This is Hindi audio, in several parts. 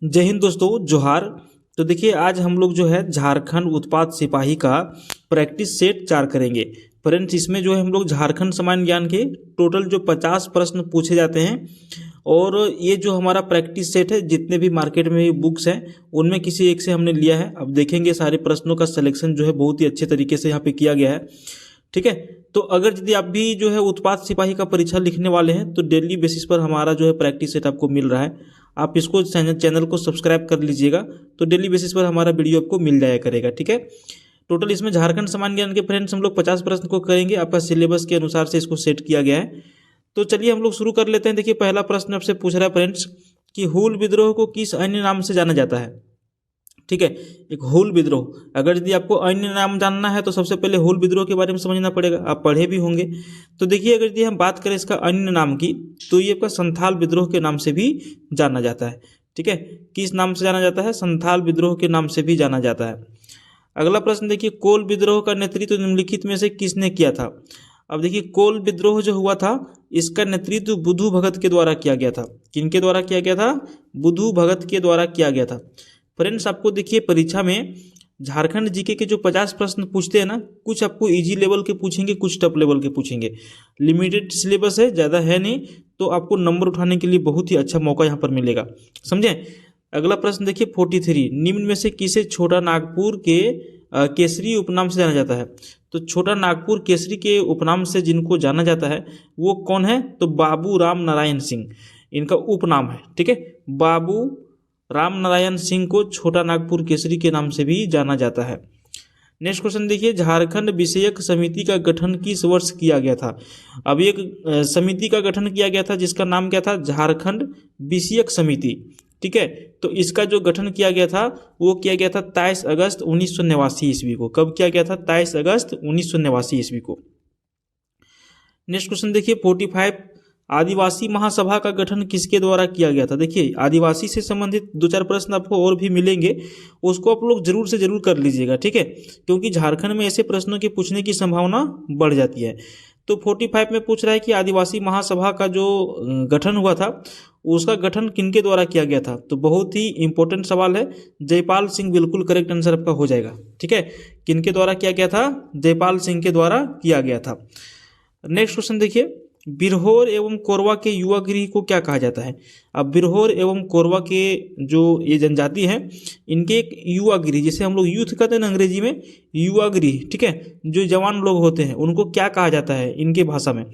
जय हिंद दोस्तों, जोहार। तो देखिए, आज हम लोग जो है झारखंड उत्पाद सिपाही का प्रैक्टिस सेट 4 करेंगे। फ्रेंड्स, इसमें जो है हम लोग झारखंड सामान्य ज्ञान के टोटल जो 50 प्रश्न पूछे जाते हैं और ये जो हमारा प्रैक्टिस सेट है, जितने भी मार्केट में बुक्स हैं उनमें किसी एक से हमने लिया है। अब देखेंगे सारे प्रश्नों का सिलेक्शन जो है बहुत ही अच्छे तरीके से यहाँ पे किया गया है। ठीक है, तो अगर यदि आप भी जो है उत्पाद सिपाही का परीक्षा लिखने वाले हैं तो डेली बेसिस पर हमारा जो है प्रैक्टिस सेट आपको मिल रहा है। आप इसको चैनल को सब्सक्राइब कर लीजिएगा तो डेली बेसिस पर हमारा वीडियो आपको मिल जाया करेगा। ठीक है, टोटल इसमें झारखंड सामान्य ज्ञान के फ्रेंड्स हम लोग 50 प्रश्न को करेंगे। आपका सिलेबस के अनुसार से इसको सेट किया गया है। तो चलिए हम लोग शुरू कर लेते हैं। देखिए, पहला प्रश्न आपसे पूछ रहा है फ्रेंड्स कि हूल विद्रोह को किस अन्य नाम से जाना जाता है। ठीक है, एक हूल विद्रोह, अगर यदि आपको अन्य नाम जानना है तो सबसे पहले हूल विद्रोह के बारे में समझना पड़ेगा। आप पढ़े भी होंगे। तो देखिए, अगर यदि हम बात करें इसका अन्य नाम की तो ये आपका संथाल विद्रोह के नाम से भी जाना जाता है। ठीक है, किस नाम से जाना जाता है? संथाल विद्रोह के नाम से भी जाना जाता है। अगला प्रश्न देखिए, कोल विद्रोह का नेतृत्व निम्नलिखित में से किसने किया था? अब देखिए, कोल विद्रोह जो हुआ था इसका नेतृत्व बुधु भगत के द्वारा किया गया था। किनके द्वारा किया गया था? बुधु भगत के द्वारा किया गया था। फ्रेंड्स, आपको देखिए परीक्षा में झारखंड जीके के जो 50 प्रश्न पूछते हैं ना, कुछ आपको इजी लेवल के पूछेंगे, कुछ टफ लेवल के पूछेंगे। लिमिटेड सिलेबस है, ज़्यादा है नहीं, तो आपको नंबर उठाने के लिए बहुत ही अच्छा मौका यहाँ पर मिलेगा। समझें। अगला प्रश्न देखिए 43, निम्न में से किसे छोटा नागपुर के केसरी उपनाम से जाना जाता है? तो छोटा नागपुर केसरी के उपनाम से जिनको जाना जाता है वो कौन है? तो बाबू राम नारायण सिंह इनका उपनाम है। ठीक है, बाबू राम नारायण सिंह को छोटा नागपुर केसरी के नाम से भी जाना जाता है। नेक्स्ट क्वेश्चन देखिए, झारखंड विषयक समिति का गठन किस वर्ष किया गया था? अब एक समिति का गठन किया गया था जिसका नाम क्या था? झारखंड विषयक समिति। ठीक है, तो इसका जो गठन किया गया था वो किया गया था 23 अगस्त 1989 ईस्वी को। कब किया गया था? 23 अगस्त 1989 ईस्वी को। नेक्स्ट क्वेश्चन देखिए 45, आदिवासी महासभा का गठन किसके द्वारा किया गया था? देखिए, आदिवासी से संबंधित 2-4 प्रश्न आपको और भी मिलेंगे, उसको आप लोग जरूर से जरूर कर लीजिएगा। ठीक है, क्योंकि झारखंड में ऐसे प्रश्नों के पूछने की संभावना बढ़ जाती है। तो 45 में पूछ रहा है कि आदिवासी महासभा का जो गठन हुआ था उसका गठन किनके द्वारा किया गया था? तो बहुत ही इंपॉर्टेंट सवाल है। जयपाल सिंह बिल्कुल करेक्ट आंसर आपका हो जाएगा। ठीक है, किनके द्वारा किया गया था? जयपाल सिंह के द्वारा किया गया था। नेक्स्ट क्वेश्चन देखिए, बिरहोर एवं कोरवा के युवा गृह को क्या कहा जाता है? अब बिरहोर एवं कोरवा के जो ये जनजाति हैं इनके एक युवा गृह, जिसे हम लोग यूथ कहते हैं ना अंग्रेजी में, युवा गृह। ठीक है, जो जवान लोग होते हैं उनको क्या कहा जाता है इनके भाषा में?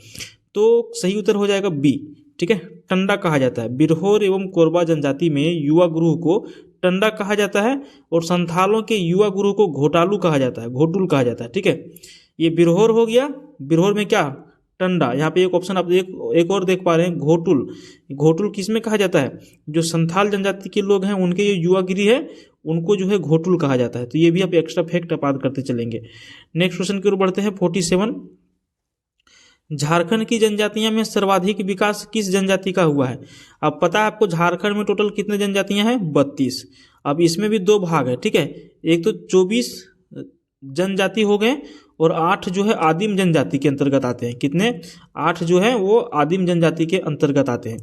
तो सही उत्तर हो जाएगा बी। ठीक है, टंडा कहा जाता है। बिरहोर एवं कोरवा जनजाति में युवा गृह को टंडा कहा जाता है और संथालों के युवा गृह को घोटालू कहा जाता है, घोटुल कहा जाता है। ठीक है, ये बिरहोर हो गया। बिरहोर में क्या? टंडा। यहाँ पे एक ऑप्शन आप एक और देख पा रहे हैं, घोटुल। घोटुल किस में कहा जाता है? जो संथाल जनजाति के लोग हैं उनके ये युवा गृह है, उनको जो है घोटुल कहा जाता है। तो ये भी आप एक्स्ट्रा फैक्ट आप याद करते चलेंगे। नेक्स्ट क्वेश्चन की ओर बढ़ते हैं 47, झारखंड की जनजातियां में सर्वाधिक विकास किस जनजाति का हुआ है? अब पता है आपको झारखंड में टोटल कितने जनजातियां हैं? 32। अब इसमें भी 2 भाग है। ठीक है, एक तो 24 जनजाति हो गए और 8 जो है आदिम जनजाति के अंतर्गत आते हैं। कितने? 8 जो है वो आदिम जनजाति के अंतर्गत आते हैं।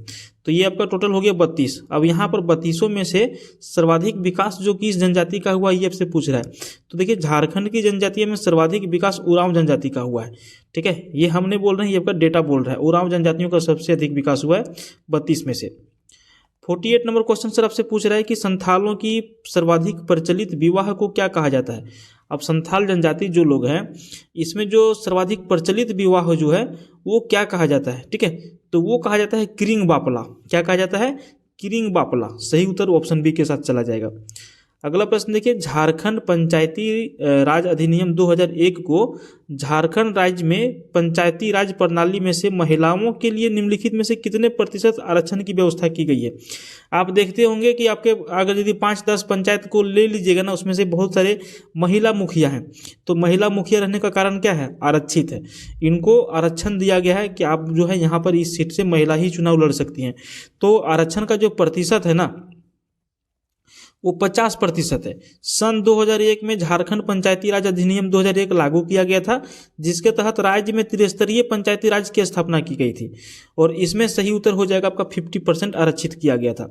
तो ये आपका टोटल हो गया 32। अब यहाँ पर 32 में से सर्वाधिक विकास जो किस जनजाति का हुआ ये आपसे पूछ रहा है। तो देखिए, झारखंड की जनजातियों में सर्वाधिक विकास उरांव जनजाति का हुआ है। ठीक है, ये हमने बोल रहे हैं, ये आपका डेटा बोल रहा है। उरांव जनजातियों का सबसे अधिक विकास हुआ है 32 में से। 48 नंबर क्वेश्चन सर आपसे पूछ रहा है कि संथालों की सर्वाधिक प्रचलित विवाह को क्या कहा जाता है? अब संथाल जनजाति जो लोग हैं इसमें जो सर्वाधिक प्रचलित विवाह जो है वो क्या कहा जाता है? ठीक है, तो वो कहा जाता है किरिंग बापला। क्या कहा जाता है? किरिंग बापला। सही उत्तर ऑप्शन बी के साथ चला जाएगा। अगला प्रश्न देखिए, झारखंड पंचायती राज अधिनियम 2001 को झारखंड राज्य में पंचायती राज प्रणाली में से महिलाओं के लिए निम्नलिखित में से कितने प्रतिशत आरक्षण की व्यवस्था की गई है? आप देखते होंगे कि आपके अगर यदि 5-10 पंचायत को ले लीजिएगा ना, उसमें से बहुत सारे महिला मुखिया हैं। तो महिला मुखिया रहने का कारण क्या है? आरक्षित है। इनको आरक्षण दिया गया है कि आप जो है यहाँ पर इस सीट से महिला ही चुनाव लड़ सकती हैं। तो आरक्षण का जो प्रतिशत है ना वो 50% है। सन 2001 में झारखंड पंचायती राज अधिनियम 2001 लागू किया गया था, जिसके तहत राज्य में त्रिस्तरीय पंचायती राज की स्थापना की गई थी और इसमें सही उत्तर हो जाएगा आपका 50% आरक्षित किया गया था।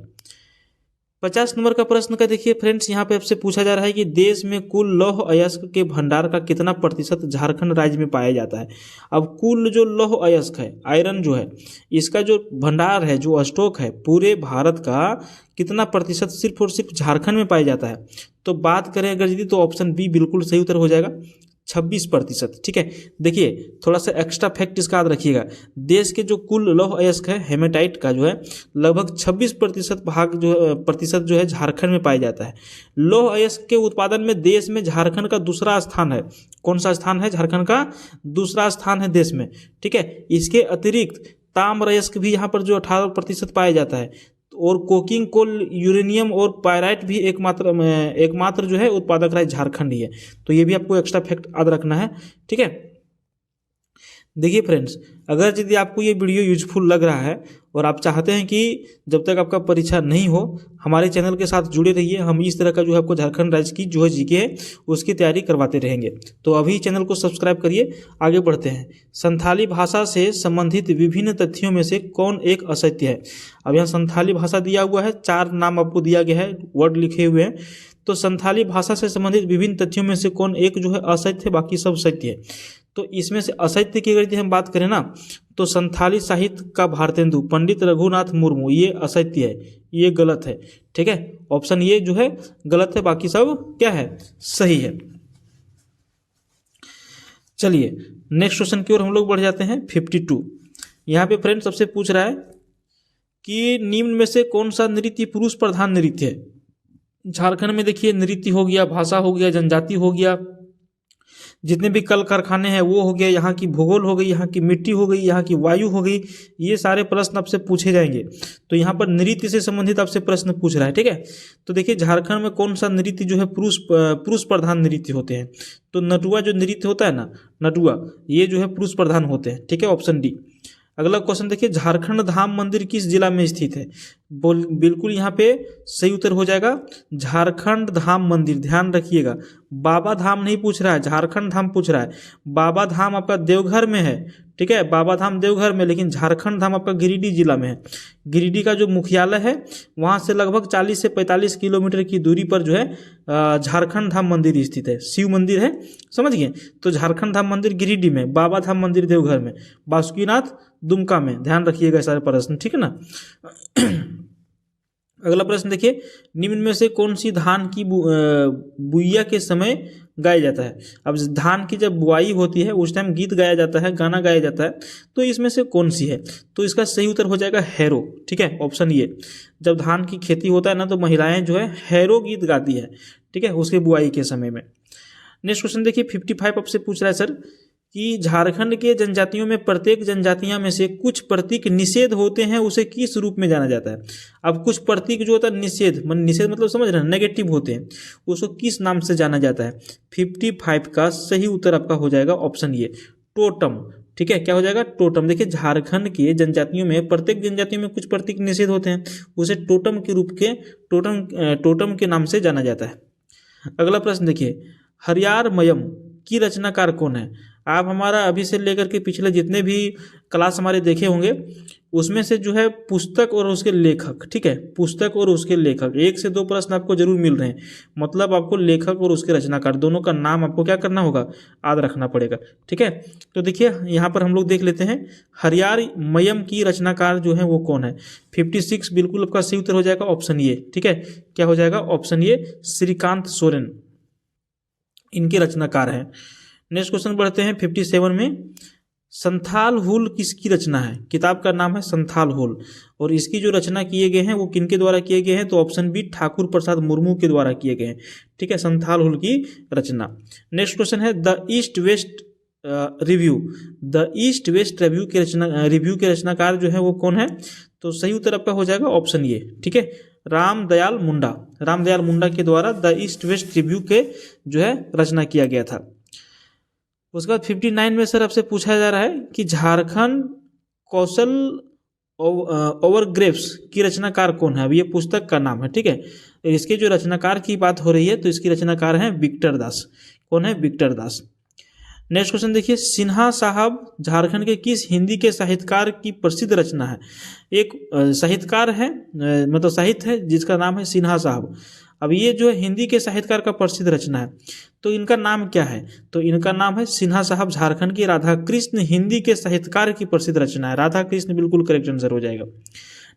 50 नंबर का प्रश्न का देखिए फ्रेंड्स, यहाँ पे आपसे पूछा जा रहा है कि देश में कुल लौह अयस्क के भंडार का कितना प्रतिशत झारखंड राज्य में पाया जाता है। अब कुल जो लौह अयस्क है, आयरन जो है, इसका जो भंडार है, जो स्टॉक है, पूरे भारत का कितना प्रतिशत सिर्फ और सिर्फ झारखंड में पाया जाता है। तो बात करें अगर यदि, तो ऑप्शन बी बिल्कुल सही उत्तर हो जाएगा, 26%। ठीक है, देखिए थोड़ा सा एक्स्ट्रा फैक्ट इसका याद रखिएगा। देश के जो कुल लौह अयस्क है हेमेटाइट का जो है लगभग 26% भाग जो है झारखंड में पाया जाता है। लौह अयस्क के उत्पादन में देश में झारखंड का दूसरा स्थान है। कौन सा स्थान है? झारखंड का दूसरा स्थान है देश में। ठीक है, इसके अतिरिक्त ताम्र अयस्क भी यहाँ पर जो 18% पाया जाता है, और कोकिंग कोल, यूरेनियम और पायराइट भी एकमात्र जो है उत्पादक राज्य झारखंड ही है। तो ये भी आपको एक्स्ट्रा फैक्ट याद रखना है। ठीक है, देखिए फ्रेंड्स, अगर यदि आपको ये वीडियो यूजफुल लग रहा है और आप चाहते हैं कि जब तक आपका परीक्षा नहीं हो हमारे चैनल के साथ जुड़े रहिए, हम इस तरह का जो है आपको झारखंड राज्य की जो है जीके है उसकी तैयारी करवाते रहेंगे। तो अभी चैनल को सब्सक्राइब करिए, आगे बढ़ते हैं। संथाली भाषा से संबंधित विभिन्न तथ्यों में से कौन एक असत्य है? अब यहाँ संथाली भाषा दिया हुआ है, 4 नाम आपको दिया गया है, वर्ड लिखे हुए हैं। तो संथाली भाषा से संबंधित विभिन्न तथ्यों में से कौन एक जो है असत्य है, बाकी सब सत्य है। तो इसमें से असत्य की अगर हम बात करें ना, तो संथाली साहित्य का भारतेंदु पंडित रघुनाथ मुर्मू, ये असत्य है, ये गलत है। ठीक है, ऑप्शन ये जो है गलत है, बाकी सब क्या है? सही है। चलिए नेक्स्ट क्वेश्चन की ओर हम लोग बढ़ जाते हैं। 52 यहाँ पे फ्रेंड सबसे पूछ रहा है कि निम्न में से कौन सा नृत्य पुरुष प्रधान नृत्य है? झारखंड में देखिए नृत्य हो गया, भाषा हो गया, जनजाति हो गया, जितने भी कल कारखाने हैं वो हो गया, यहाँ की भूगोल हो गई, यहाँ की मिट्टी हो गई, यहाँ की वायु हो गई, ये सारे प्रश्न आपसे पूछे जाएंगे। तो यहाँ पर नृत्य से संबंधित आपसे प्रश्न पूछ रहा है। ठीक है, तो देखिए झारखंड में कौन सा नृत्य जो है पुरुष प्रधान नृत्य होते हैं? तो नटुआ जो नृत्य होता है ना, नटुआ, ये जो है पुरुष प्रधान होते हैं। ठीक है, ऑप्शन डी। अगला क्वेश्चन देखिए, झारखंड धाम मंदिर किस जिला में स्थित है? बिल्कुल यहाँ पे सही उत्तर हो जाएगा झारखंड धाम मंदिर। ध्यान रखिएगा, बाबा धाम नहीं पूछ रहा है, झारखंड धाम पूछ रहा है। बाबा धाम आपका देवघर में है। ठीक है, बाबा धाम देवघर में, लेकिन झारखंड धाम आपका गिरिडीह जिला में है। गिरिडीह का जो मुख्यालय है वहाँ से लगभग 40 से 45 किलोमीटर की दूरी पर जो है झारखंड धाम मंदिर स्थित है, शिव मंदिर है, समझ गए? तो झारखंड धाम मंदिर गिरिडीह में, बाबा धाम मंदिर देवघर में, बासुकीनाथ दुमका में। ध्यान रखिएगा सारे प्रश्न, ठीक है ना। अगला प्रश्न देखिए, निम्न में से कौन सी धान की बुइया के समय गाया जाता है? अब धान की जब बुआई होती है उस टाइम गीत गाया जाता है, गाना गाया जाता है, तो इसमें से कौन सी है? तो इसका सही उत्तर हो जाएगा हैरो। ठीक है, ऑप्शन ये। जब धान की खेती होता है ना, तो महिलाएं जो है हैरो गीत गाती है। ठीक है, उसके बुआई के समय में। नेक्स्ट क्वेश्चन देखिए, 55 आपसे पूछ रहा है सर कि झारखंड के जनजातियों में प्रत्येक जनजातियां में से कुछ प्रतीक निषेध होते हैं, उसे किस रूप में जाना जाता है? अब कुछ प्रतीक जो होता है निषेध मतलब समझ रहे हैं, नेगेटिव होते हैं, उसको किस नाम से जाना जाता है? 55 का सही उत्तर आपका हो जाएगा ऑप्शन ये, टोटम। ठीक है, क्या हो जाएगा? टोटम। देखिए झारखंड के जनजातियों में प्रत्येक जनजातियों में कुछ प्रतीक निषेध होते हैं, उसे टोटम के रूप के टोटम के नाम से जाना जाता है। अगला प्रश्न देखिए, हरियार मयम की रचनाकार कौन है? आप हमारा अभी से लेकर के पिछले जितने भी क्लास हमारे देखे होंगे उसमें से जो है पुस्तक और उसके लेखक, ठीक है, पुस्तक और उसके लेखक, 1 से 2 प्रश्न आपको जरूर मिल रहे हैं। मतलब आपको लेखक और उसके रचनाकार दोनों का नाम आपको क्या करना होगा? याद रखना पड़ेगा। ठीक है, तो देखिए यहाँ पर हम लोग देख लेते हैं, हरियार मयम की रचनाकार जो है वो कौन है? 56 बिल्कुल आपका सही उत्तर हो जाएगा ऑप्शन ये। ठीक है, क्या हो जाएगा? ऑप्शन ये, श्रीकांत सोरेन इनके रचनाकार हैं। नेक्स्ट क्वेश्चन बढ़ते हैं 57 में, संथाल हुल किसकी रचना है? किताब का नाम है संथाल हुल, और इसकी जो रचना किए गए हैं वो किनके द्वारा किए गए हैं? तो ऑप्शन बी, ठाकुर प्रसाद मुर्मू के द्वारा किए गए हैं। ठीक है, संथाल हुल की रचना। नेक्स्ट क्वेश्चन है, द ईस्ट वेस्ट रिव्यू के रचनाकार जो है वो कौन है? तो सही उत्तर आपका हो जाएगा ऑप्शन ये। ठीक है, रामदयाल मुंडा के द्वारा द ईस्ट वेस्ट रिव्यू के जो है रचना किया गया था। उसके बाद 59 में सर आपसे पूछा जा रहा है कि झारखंड कौशल ओवरग्रेव्स की रचनाकार कौन है? अब ये पुस्तक का नाम है। ठीक है, इसके जो रचनाकार की बात हो रही है तो इसकी रचनाकार हैं विक्टर दास। कौन है? विक्टर दास। नेक्स्ट क्वेश्चन देखिए, सिन्हा साहब झारखंड के किस हिंदी के साहित्यकार की प्रसिद्ध रचना है? एक साहित्यकार है, मतलब साहित्य है जिसका नाम है सिन्हा साहब। अब ये जो है हिंदी के साहित्यकार का प्रसिद्ध रचना है, तो इनका नाम क्या है? तो इनका नाम है सिन्हा साहब झारखंड की राधा कृष्ण हिंदी के साहित्यकार की प्रसिद्ध रचना है। राधा कृष्ण बिल्कुल करेक्ट आंसर हो जाएगा।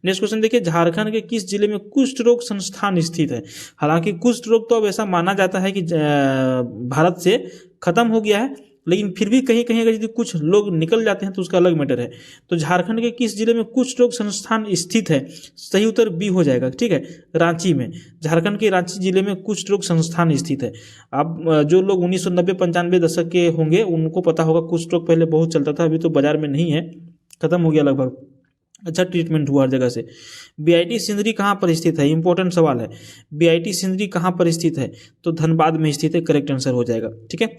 नेक्स्ट क्वेश्चन देखिए, झारखंड के किस जिले में कुष्ठ रोग संस्थान स्थित है? हालांकि कुष्ठ रोग तो अब ऐसा माना जाता है कि भारत से खत्म हो गया है, लेकिन फिर भी कहीं कहीं अगर यदि कुछ लोग निकल जाते हैं तो उसका अलग मैटर है। तो झारखंड के किस जिले में कुष्ठ रोग संस्थान स्थित है? सही उत्तर बी हो जाएगा, ठीक है, रांची में। झारखंड के रांची जिले में कुष्ठ रोग संस्थान स्थित है। अब जो लोग 1990-95 दशक के होंगे उनको पता होगा, कुष्ठ रोग पहले बहुत चलता था, अभी तो बाजार में नहीं है, खत्म हो गया लगभग, अच्छा ट्रीटमेंट हुआ हर जगह से। बीआईटी सिंदरी कहाँ पर स्थित है? इंपॉर्टेंट सवाल है। बीआईटी सिंदरी कहाँ पर स्थित है? तो धनबाद में स्थित है, करेक्ट आंसर हो जाएगा, ठीक है।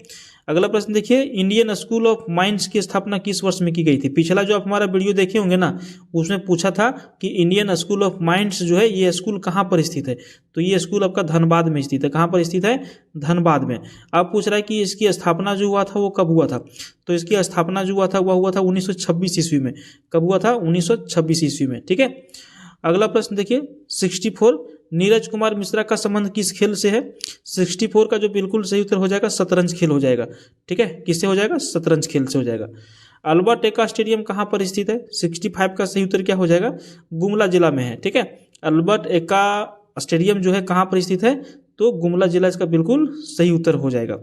अगला प्रश्न देखिए, इंडियन स्कूल ऑफ माइंस की स्थापना किस वर्ष में की गई थी? पिछला जो आप हमारा वीडियो देखे होंगे ना, उसमें पूछा था कि इंडियन स्कूल ऑफ माइंस जो है ये स्कूल कहाँ पर स्थित है? तो ये स्कूल आपका धनबाद में स्थित है। कहाँ पर स्थित है? धनबाद में। अब पूछ रहा है कि इसकी स्थापना जो हुआ था वो कब हुआ था? तो इसकी स्थापना जो हुआ था वह हुआ था 1926 ईस्वी में। कब हुआ था? 1926 ईस्वी में, ठीक है। अगला प्रश्न देखिए, 64 नीरज कुमार मिश्रा का संबंध किस खेल से है? 64 का जो बिल्कुल सही उत्तर हो जाएगा शतरंज खेल हो जाएगा, ठीक है। किससे हो जाएगा? शतरंज खेल से हो जाएगा। अल्बर्ट एक्का स्टेडियम कहाँ पर स्थित है? 65 का सही उत्तर क्या हो जाएगा? गुमला जिला में है, ठीक है। अल्बर्ट एक्का स्टेडियम जो है कहाँ पर स्थित है? तो गुमला जिला इसका बिल्कुल सही उत्तर हो जाएगा।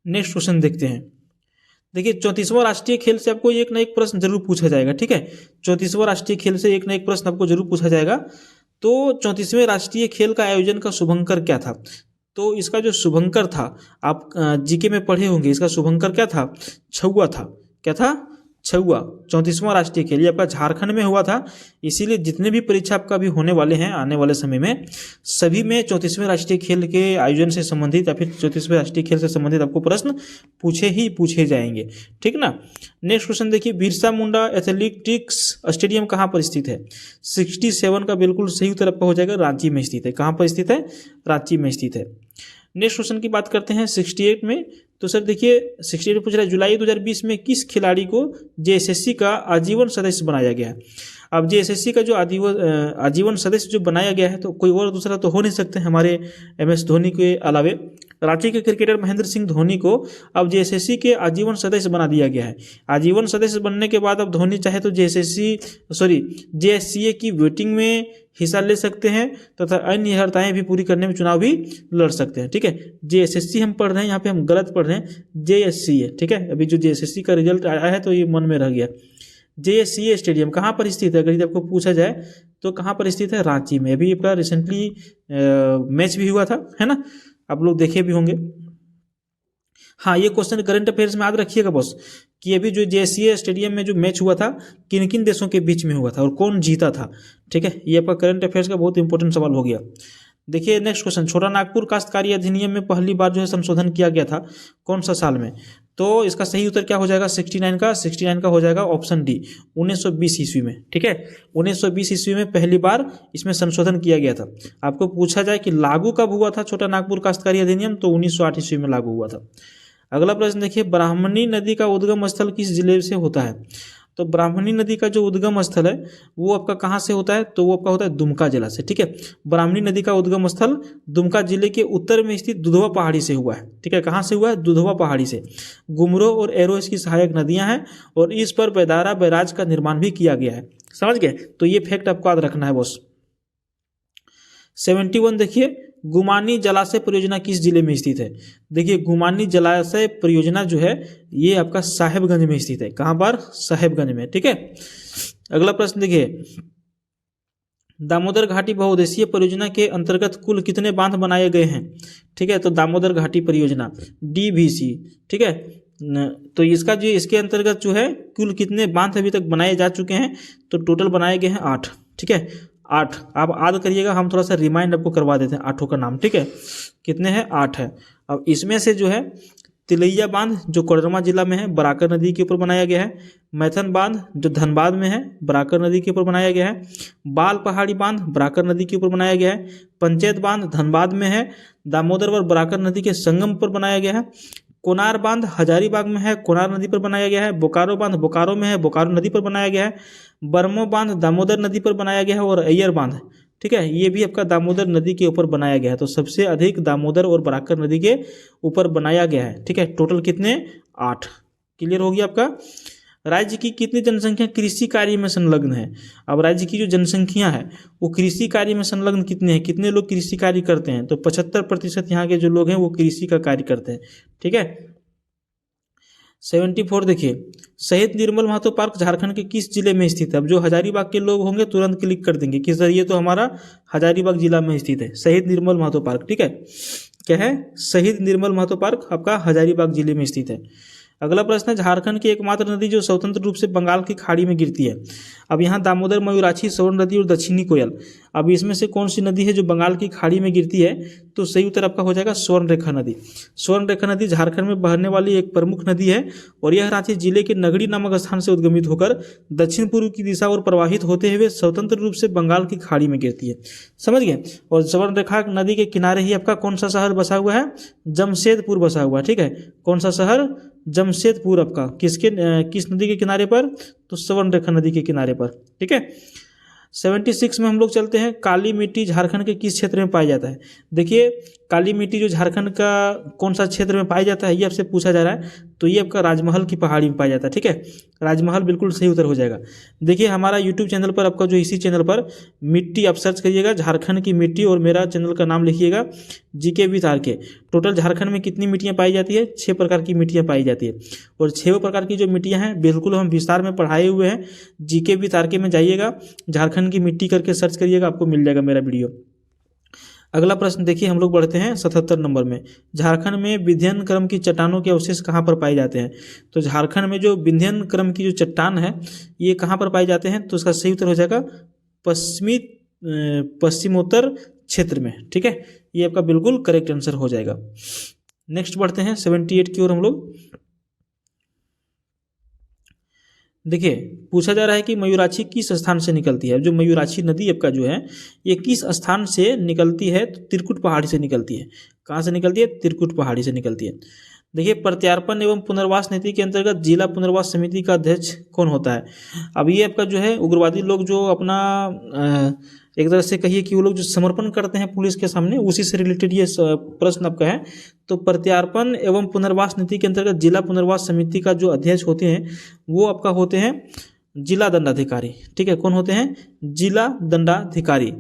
नेक्स्ट क्वेश्चन देखते हैं। देखिए, 34वां राष्ट्रीय खेल से आपको एक ना एक प्रश्न जरूर पूछा जाएगा, ठीक है। 34वां राष्ट्रीय खेल से एक ना एक प्रश्न आपको जरूर पूछा जाएगा। तो 34वें राष्ट्रीय खेल का आयोजन का शुभंकर क्या था? तो इसका जो शुभंकर था, आप जीके में पढ़े होंगे, इसका शुभंकर क्या था? छुआ था। क्या था? छुआ। 34वां राष्ट्रीय खेल ये आपका झारखंड में हुआ था, इसीलिए जितने भी परीक्षा आपका भी होने वाले हैं आने वाले समय में, सभी में 34वें राष्ट्रीय खेल के आयोजन से संबंधित या फिर 34वें राष्ट्रीय खेल से संबंधित आपको प्रश्न पूछे जाएंगे, ठीक ना। नेक्स्ट क्वेश्चन देखिए, बिरसा मुंडा एथलेटिक्स स्टेडियम कहाँ पर स्थित है? 67 का बिल्कुल सही उत्तर आपका हो जाएगा, रांची में स्थित है। कहाँ पर स्थित है? रांची में स्थित है। नेक्स्ट क्वेश्चन की बात करते हैं 68 में। तो सर देखिए, 68 पूछ रहा है, जुलाई 2020 में किस खिलाड़ी को जेएसएससी का आजीवन सदस्य बनाया गया है? अब जेएसएससी का जो आजीवन सदस्य जो बनाया गया है, तो कोई और दूसरा तो हो नहीं सकते हमारे एमएस धोनी के अलावे। रांची के क्रिकेटर महेंद्र सिंह धोनी को अब जेएसएससी के आजीवन सदस्य बना दिया गया है। आजीवन सदस्य बनने के बाद अब धोनी चाहे तो जेएससीए की वोटिंग में हिस्सा ले सकते हैं तथा अन्य अर्हताएं भी पूरी करने में चुनाव भी लड़ सकते हैं, ठीक है। जेएसएससी हम पढ़ रहे हैं, यहाँ पे हम गलत पढ़ रहे हैं, जेएससीए, ठीक है। अभी जो जेएसएससी का रिजल्ट आया है तो ये मन में रह गया। जेएससीए स्टेडियम कहाँ पर स्थित है? अगर आपको पूछा जाए तो कहाँ पर स्थित है? रांची में। अभी आपका रिसेंटली मैच भी हुआ था, है ना, आप लोग देखे भी होंगे। हाँ, ये क्वेश्चन करंट अफेयर्स में याद रखिएगा बॉस, कि अभी जो जेएससीए स्टेडियम में जो मैच हुआ था किन किन देशों के बीच में हुआ था और कौन जीता था, ठीक है। ये आपका करंट अफेयर्स का बहुत इंपॉर्टेंट सवाल हो गया। देखिए नेक्स्ट क्वेश्चन, छोटा नागपुर काश्तकारी अधिनियम में पहली बार जो है संशोधन किया गया था, कौन सा साल में? तो इसका सही उत्तर क्या हो जाएगा? 69 का हो जाएगा ऑप्शन डी, 1920 ईस्वी में, ठीक है। 1920 ईस्वी में पहली बार इसमें संशोधन किया गया था। आपको पूछा जाए कि लागू कब हुआ था छोटा नागपुर काश्तकारी अधिनियम, तो 1908 ईस्वी में लागू हुआ था। अगला प्रश्न देखिए, ब्राह्मणी नदी का उद्गम स्थल किस जिले से होता है? तो ब्राह्मणी नदी का जो उद्गम स्थल है वो आपका कहाँ से होता है? तो वो आपका होता है दुमका जिला से, ठीक है। ब्राह्मणी नदी का उद्गम स्थल दुमका जिले के उत्तर में स्थित दुधवा पहाड़ी से हुआ है, ठीक है। कहाँ से हुआ है? दुधवा पहाड़ी से। गुमरो और एरो इसकी सहायक नदियां हैं और इस पर बैदारा बैराज का निर्माण भी किया गया है, समझ गए। तो ये फैक्ट आपको याद रखना है बॉस। 71 देखिए, गुमानी जलाशय परियोजना किस जिले में स्थित है? देखिए, गुमानी जलाशय परियोजना जो है ये आपका साहेबगंज में स्थित है। कहां पर? साहेबगंज में, ठीक है। अगला प्रश्न देखिए, दामोदर घाटी बहुउद्देशीय परियोजना के अंतर्गत कुल कितने बांध बनाए गए हैं? ठीक है, तो दामोदर घाटी परियोजना DVC, ठीक है। तो इसका जो इसके अंतर्गत जो है कुल कितने बांध अभी तक बनाए जा चुके हैं? तो टोटल बनाए गए हैं 8, ठीक है। 8 आप याद करिएगा, हम थोड़ा सा रिमाइंड आपको करवा देते हैं 8 का नाम, ठीक है। कितने हैं? 8 है। अब इसमें से जो है तिलैया बांध जो कोडरमा जिला में है, बराकर नदी के ऊपर बनाया गया है। मैथन बांध जो धनबाद में है, बराकर नदी के ऊपर बनाया गया है। बाल पहाड़ी बांध बराकर नदी के ऊपर बनाया गया है। पंचायत बांध धनबाद में है, दामोदर और बराकर नदी के संगम पर बनाया गया है। कोनार बांध हजारीबाग में है, कोनार नदी पर बनाया गया है। बोकारो बांध बोकारो में है, बोकारो नदी पर बनाया गया है। बरमो बांध दामोदर नदी पर बनाया गया है। और अय्यर बांध, ठीक है, ये भी आपका दामोदर नदी के ऊपर बनाया गया है। तो सबसे अधिक दामोदर और बराकर नदी के ऊपर बनाया गया है, ठीक है। टोटल कितने? 8। क्लियर हो गया आपका। राज्य की कितनी जनसंख्या कृषि कार्य में संलग्न है? अब राज्य की जो जनसंख्या है वो कृषि कार्य में संलग्न कितने हैं, कितने लोग कृषि कार्य करते हैं? तो 75% यहाँ के जो लोग हैं वो कृषि का कार्य करते हैं, ठीक है। 74 देखिए, शहीद निर्मल महतो पार्क झारखंड के किस जिले में स्थित है? अब जो हजारीबाग के लोग होंगे तुरंत क्लिक कर देंगे किस, ये तो हमारा हजारीबाग जिला में स्थित है शहीद निर्मल महतो पार्क, ठीक है। क्या है? शहीद निर्मल महतो पार्क आपका हजारीबाग जिले में स्थित है। अगला प्रश्न है, झारखंड की एकमात्र नदी जो स्वतंत्र रूप से बंगाल की खाड़ी में गिरती है। अब यहाँ दामोदर, मयूराक्षी, स्वर्ण नदी और दक्षिणी कोयल, अब इसमें से कौन सी नदी है जो बंगाल की खाड़ी में गिरती है? तो सही उत्तर आपका हो जाएगा स्वर्ण रेखा नदी। स्वर्ण रेखा नदी झारखंड में बहने वाली एक प्रमुख नदी है और यह रांची जिले के नगड़ी नामक स्थान से उद्गमित होकर दक्षिण पूर्व की दिशा और प्रवाहित होते हुए स्वतंत्र रूप से बंगाल की खाड़ी में गिरती है। समझ गए। और स्वर्ण रेखा नदी के किनारे ही आपका कौन सा शहर बसा हुआ है? जमशेदपुर बसा हुआ है, ठीक है। कौन सा शहर? जमशेदपुर आपका किस नदी के किनारे पर? तो स्वर्ण रेखा नदी के किनारे पर, ठीक है। 76 में हम लोग चलते हैं, काली मिट्टी झारखंड के किस क्षेत्र में पाया जाता है? देखिए काली मिट्टी जो झारखंड का कौन सा क्षेत्र में पाया जाता है ये आपसे पूछा जा रहा है, तो ये आपका राजमहल की पहाड़ी में पाया जाता है, ठीक है। राजमहल बिल्कुल सही उत्तर हो जाएगा। देखिए हमारा यूट्यूब चैनल पर आपका जो इसी चैनल पर मिट्टी आप सर्च करिएगा, झारखंड की मिट्टी, और मेरा चैनल का नाम लिखिएगा GK with RK. Total Jharkhand में कितनी मिट्टियाँ पाई जाती है? 6 प्रकार की मिट्टियाँ पाई जाती है। और 6 प्रकार की जो मिट्टियाँ हैं बिल्कुल हम विस्तार में पढ़ाए हुए हैं। जीके विद आरके में जाइएगा, झारखंड की मिट्टी करके सर्च करिएगा, आपको मिल जाएगा मेरा वीडियो। अगला प्रश्न देखिए, हम लोग बढ़ते हैं 77 नंबर में। झारखंड में विंध्यन क्रम की चट्टानों के अवशेष कहाँ पर पाए जाते हैं? तो झारखंड में जो विंध्यन क्रम की जो चट्टान है ये कहाँ पर पाए जाते हैं? तो उसका सही उत्तर हो जाएगा पश्चिमोत्तर क्षेत्र में, ठीक है। ये आपका बिल्कुल करेक्ट आंसर हो जाएगा। नेक्स्ट बढ़ते हैं 78 की ओर हम लोग। देखिए पूछा जा रहा है कि मयूराक्षी किस स्थान से निकलती है? जो मयूराक्षी नदी आपका जो है ये किस स्थान से निकलती है? तो त्रिकुट पहाड़ी से निकलती है। कहाँ से निकलती है? त्रिकुट पहाड़ी से निकलती है। देखिए प्रत्यार्पण एवं पुनर्वास नीति के अंतर्गत जिला पुनर्वास समिति का अध्यक्ष कौन होता है? अब ये आपका जो है उग्रवादी लोग जो अपना एक तरह से कहिए कि वो लोग जो समर्पण करते हैं पुलिस के सामने, उसी से रिलेटेड ये प्रश्न आपका है। तो प्रत्यार्पण एवं पुनर्वास नीति के अंतर्गत जिला पुनर्वास समिति का जो अध्यक्ष होते हैं वो आपका होते हैं जिला दंडाधिकारी, ठीक है। कौन होते हैं? जिला दंडाधिकारी।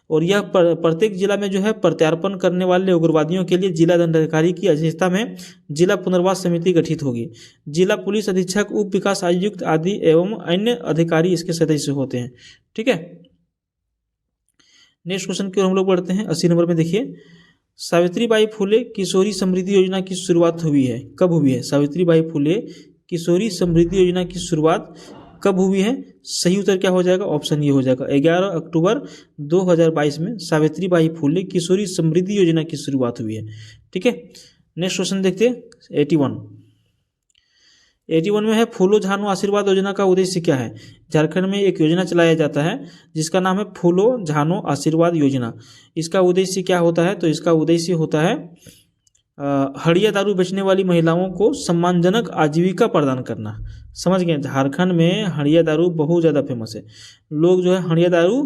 और यह प्रत्येक जिला में जो है प्रत्यार्पण करने वाले उग्रवादियों के लिए जिला दंडाधिकारी की अध्यक्षता में जिला पुनर्वास समिति गठित होगी। जिला पुलिस अधीक्षक, उप विकास आयुक्त आदि एवं अन्य अधिकारी इसके सदस्य होते हैं, ठीक है। नेक्स्ट क्वेश्चन की ओर हम लोग बढ़ते हैं 80 नंबर में। देखिए सावित्रीबाई फुले किशोरी समृद्धि योजना की शुरुआत हुई है, कब हुई है? सावित्रीबाई फुले किशोरी समृद्धि योजना की शुरुआत कब हुई है? सही उत्तर क्या हो जाएगा? ऑप्शन ये हो जाएगा 11 अक्टूबर 2022 में सावित्रीबाई फुले किशोरी समृद्धि योजना की शुरुआत हुई है, ठीक है। नेक्स्ट क्वेश्चन देखते हैं 81 में है, फूलो झानो आशीर्वाद योजना का उद्देश्य क्या है? झारखंड में एक योजना चलाया जाता है जिसका नाम है फूलो झानो आशीर्वाद योजना। इसका उद्देश्य क्या होता है? तो इसका उद्देश्य होता है हड़िया दारू बेचने वाली महिलाओं को सम्मानजनक आजीविका प्रदान करना। समझ गए। झारखंड में हड़िया दारू बहुत ज़्यादा फेमस है। लोग जो है हड़िया दारू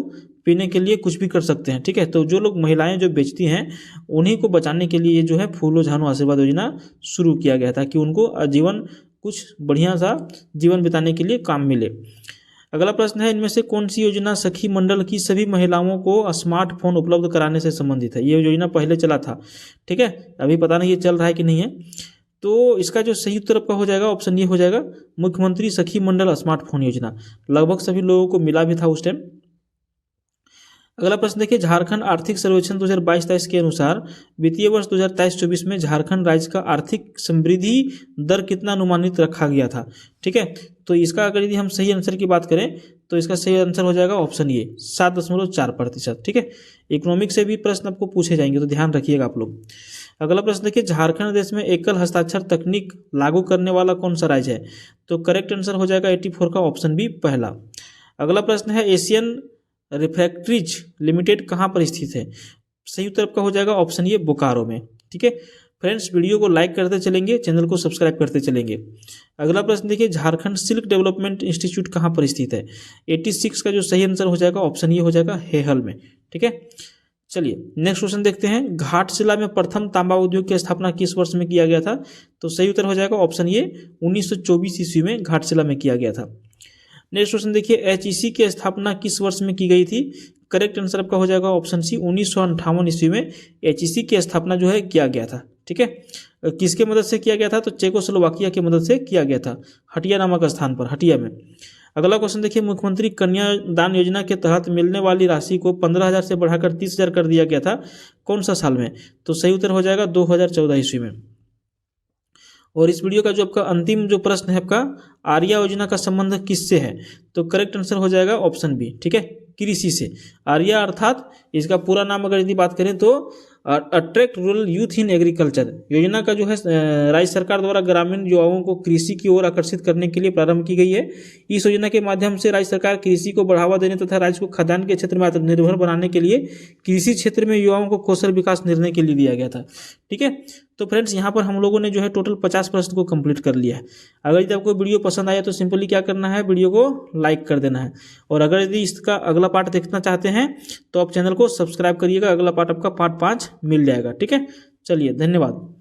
पीने के लिए कुछ भी कर सकते हैं, ठीक है। तो जो लोग महिलाएं जो बेचती हैं उन्हीं को बचाने के लिए जो है फूलो झानो आशीर्वाद योजना शुरू किया गया था कि उनको आजीवन कुछ बढ़िया सा जीवन बिताने के लिए काम मिले। अगला प्रश्न है, इनमें से कौन सी योजना सखी मंडल की सभी महिलाओं को स्मार्टफोन उपलब्ध कराने से संबंधित है? ये योजना पहले चला था, ठीक है। अभी पता नहीं ये चल रहा है कि नहीं है। तो इसका जो सही उत्तर आपका हो जाएगा ऑप्शन ये हो जाएगा मुख्यमंत्री सखी मंडल स्मार्टफोन योजना। लगभग सभी लोगों को मिला भी था उस टाइम। अगला प्रश्न देखिए, झारखंड आर्थिक सर्वेक्षण 2022-23 के अनुसार वित्तीय वर्ष 2023-24 में झारखंड राज्य का आर्थिक समृद्धि दर कितना अनुमानित रखा गया था? ठीक है। तो इसका अगर यदि हम सही आंसर की बात करें तो इसका सही आंसर हो जाएगा ऑप्शन ए 7.4%, ठीक है। इकोनॉमिक से भी प्रश्न आपको पूछे जाएंगे तो ध्यान रखिएगा आप लोग। अगला प्रश्न देखिए, झारखंड देश में एकल हस्ताक्षर तकनीक लागू करने वाला कौन सा राज्य है? तो करेक्ट आंसर हो जाएगा 84 का ऑप्शन बी पहला। अगला प्रश्न है, एशियन रिफ्रैक्ट्रीज लिमिटेड कहाँ पर स्थित है? सही उत्तर आपका हो जाएगा ऑप्शन ये बोकारो में, ठीक है। फ्रेंड्स वीडियो को लाइक करते चलेंगे, चैनल को सब्सक्राइब करते चलेंगे। अगला प्रश्न देखिए, झारखंड सिल्क डेवलपमेंट इंस्टीट्यूट कहाँ पर स्थित है? 86 का जो सही आंसर हो जाएगा ऑप्शन ये हो जाएगा हेहल में। ठीक है, चलिए नेक्स्ट क्वेश्चन देखते हैं। घाटशिला में प्रथम तांबा उद्योग की स्थापना किस वर्ष में किया गया था? तो सही उत्तर हो जाएगा ऑप्शन ये 1924 ईस्वी में घाटशिला में किया गया था। नेक्स्ट क्वेश्चन देखिए, एचईसी की स्थापना किस वर्ष में की गई थी? करेक्ट आंसर आपका हो जाएगा ऑप्शन सी 1958 ईस्वी में एचईसी की स्थापना जो है किया गया था। ठीक है, किसके मदद से किया गया था? तो चेकोस्लोवाकिया की मदद से किया गया था, हटिया नामक स्थान पर, हटिया में। अगला क्वेश्चन देखिए, मुख्यमंत्री कन्यादान योजना के तहत मिलने वाली राशि को 15,000 से बढ़ाकर 30,000 कर दिया गया था, कौन सा साल में? तो सही उत्तर हो जाएगा 2014 ईस्वी में। और इस वीडियो का जो आपका अंतिम जो प्रश्न है आपका, आर्या योजना का संबंध किससे है? तो करेक्ट आंसर हो जाएगा ऑप्शन बी। ठीक है, कृषि से। आर्या अर्थात इसका पूरा नाम अगर यदि बात करें तो attract rural youth in agriculture योजना का जो है राज्य सरकार द्वारा ग्रामीण युवाओं को कृषि की ओर आकर्षित करने के लिए प्रारंभ की गई है। इस योजना के माध्यम से राज्य सरकार कृषि को बढ़ावा देने तथा राज्य को खाद्यान्न के क्षेत्र में आत्मनिर्भर बनाने के लिए कृषि क्षेत्र में युवाओं को कौशल विकास निर्णय के लिए दिया गया था। ठीक है, तो फ्रेंड्स यहाँ पर हम लोगों ने जो है टोटल 50 प्रश्न को कंप्लीट कर लिया है। अगर यदि आपको वीडियो पसंद आया तो सिंपली क्या करना है, वीडियो को लाइक कर देना है। और अगर यदि इसका अगला पार्ट देखना चाहते हैं तो आप चैनल को सब्सक्राइब करिएगा, अगला पार्ट आपका पार्ट 5 मिल जाएगा। ठीक है, चलिए धन्यवाद।